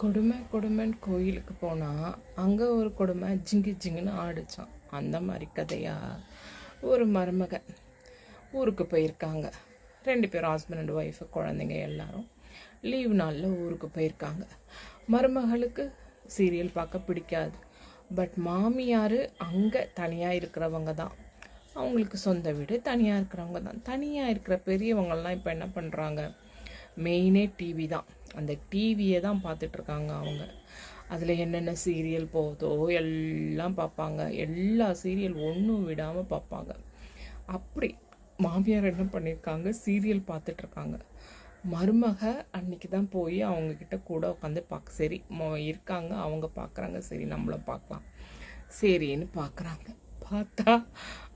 கொடுமை கொடுமைன்னு கோயிலுக்கு போனால் அங்கே ஒரு கொடுமை ஜிங்கு ஜிங்குன்னு ஆடிச்சான். அந்த மாதிரி கதையா? ஒரு மருமக ஊருக்கு போயிருக்காங்க. 2 பேரும், ஹஸ்பண்ட் அண்ட் ஒய்ஃபு, குழந்தைங்க எல்லாரும் லீவ் நாளில் ஊருக்கு போயிருக்காங்க. மருமகளுக்கு சீரியல் பார்க்க பிடிக்காது. பட் மாமியார் அங்கே தனியாக இருக்கிறவங்க தான். அவங்களுக்கு சொந்த வீடு, தனியாக இருக்கிறவங்க தான். தனியாக இருக்கிற பெரியவங்கள்லாம் இப்போ என்ன பண்ணுறாங்க, மெயினே டிவி தான். அந்த டிவியை தான் பார்த்துட்ருக்காங்க அவங்க. அதில் என்னென்ன சீரியல் போதோ எல்லாம் பார்ப்பாங்க. எல்லா சீரியல் ஒன்றும் விடாமல் பார்ப்பாங்க. அப்படி மாமியார் என்ன பண்ணியிருக்காங்க, சீரியல் பார்த்துட்ருக்காங்க. மருமக அன்னைக்கு தான் போய் அவங்கக்கிட்ட கூட உட்காந்து சரி இருக்காங்க, அவங்க பார்க்குறாங்க, சரி நம்மளும் பார்க்கலாம் சரின்னு பார்க்குறாங்க. பார்த்தா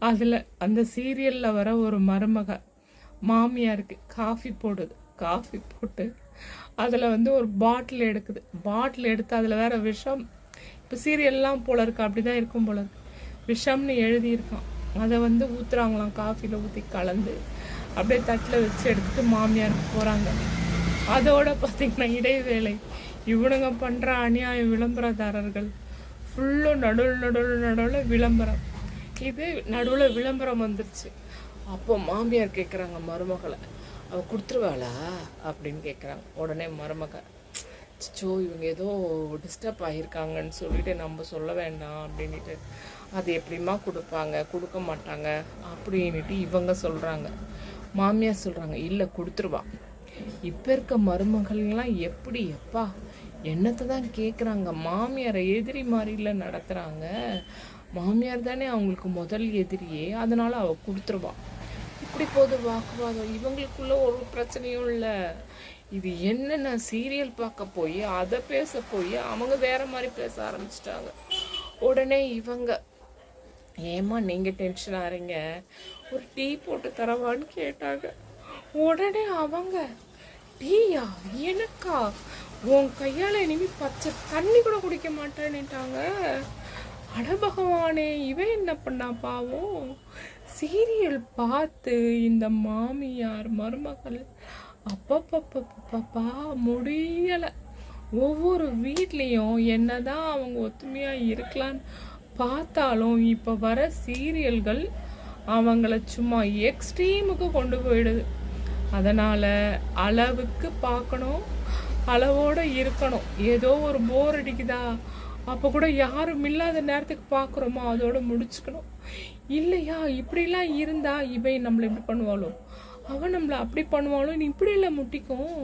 அதில் அந்த சீரியலில் வர ஒரு மருமக மாமியாருக்கு காஃபி போடுது. காஃபி போட்டு அதில் ஒரு பாட்டில் எடுக்குது. பாட்டில் எடுத்து அதில் வேற விஷம், இப்போ சீரியல்லாம் போல இருக்கு, அப்படி தான் இருக்கும் போல இருக்கு, விஷம்னு எழுதியிருக்கான். அதை ஊற்றுறாங்களாம், காஃபியில் ஊற்றி கலந்து அப்படியே தட்டில் வச்சு எடுத்துகிட்டு மாமியாருக்கு போகிறாங்க. அதோட பார்த்திங்கன்னா இடைவேளை இவனுங்க பண்ணுற அநியாய விளம்பரதாரர்கள் ஃபுல்லும் நடுவில் விளம்பரம். இது நடுவில் விளம்பரம் வந்துருச்சு. அப்போ மாமியார் கேட்குறாங்க மருமகளை, அவள் கொடுத்துருவாளா அப்படின்னு கேட்குறாங்க. உடனே மருமக, சோ இவங்க ஏதோ டிஸ்டர்ப் ஆகியிருக்காங்கன்னு சொல்லிட்டு நம்ம சொல்ல வேண்டாம் அப்படின்ட்டு, அது எப்படிமா கொடுப்பாங்க, கொடுக்க மாட்டாங்க அப்படின்ட்டு இவங்க சொல்கிறாங்க. மாமியார் சொல்கிறாங்க, இல்லை கொடுத்துருவா. இப்போ இருக்க மருமகள்லாம் எப்படி எப்பா என்னத்தை தான் கேட்குறாங்க, மாமியாரை எதிரி மாதிரில நடத்துகிறாங்க. மாமியார் தானே அவங்களுக்கு முதல் எதிரியே, அதனால் அவள் கொடுத்துருவா. இப்படி போது வாக்குவாதம். இவங்களுக்குள்ள ஒரு பிரச்சனையும் இல்லை. இது என்னென்ன சீரியல் பார்க்க போய் அதை பேச போய் அவங்க வேற மாதிரி பேச ஆரம்பிச்சிட்டாங்க. உடனே இவங்க, ஏமா நீங்கள் டென்ஷன் ஆறீங்க, ஒரு டீ போட்டு தரவான்னு கேட்டாங்க. உடனே அவங்க, டீயா எனக்கா, உன் கையால் இனிமேல் பச்சை தண்ணி கூட குடிக்க மாட்டேன்னுட்டாங்க. அட பகவானே, இவன் என்ன பண்ணா பாவம். சீரியல் பார்த்து இந்த மாமியார் மருமகள் அப்பப்பப்பப்பா முடியலை. ஒவ்வொரு வீட்லேயும் என்னதான் அவங்க ஒத்துமையாக இருக்கலான்னு பார்த்தாலும் இப்போ வர சீரியல்கள் அவங்கள சும்மா எக்ஸ்ட்ரீமுக்கு கொண்டு போயிடுது. அதனால் அளவுக்கு பார்க்கணும், அளவோடு இருக்கணும். ஏதோ ஒரு போர் அடிக்குதா, அப்போ கூட யாரும் இல்லாத நேரத்துக்கு பார்க்குறோமோ அதோடு முடிச்சுக்கணும். இல்லையா இப்படிலாம் இருந்தால் இவன் நம்மளை இப்படி பண்ணுவாளோ, அவன் நம்மளை அப்படி பண்ணுவாளோ, நீ இப்படியெல்லாம் முட்டிக்கும்.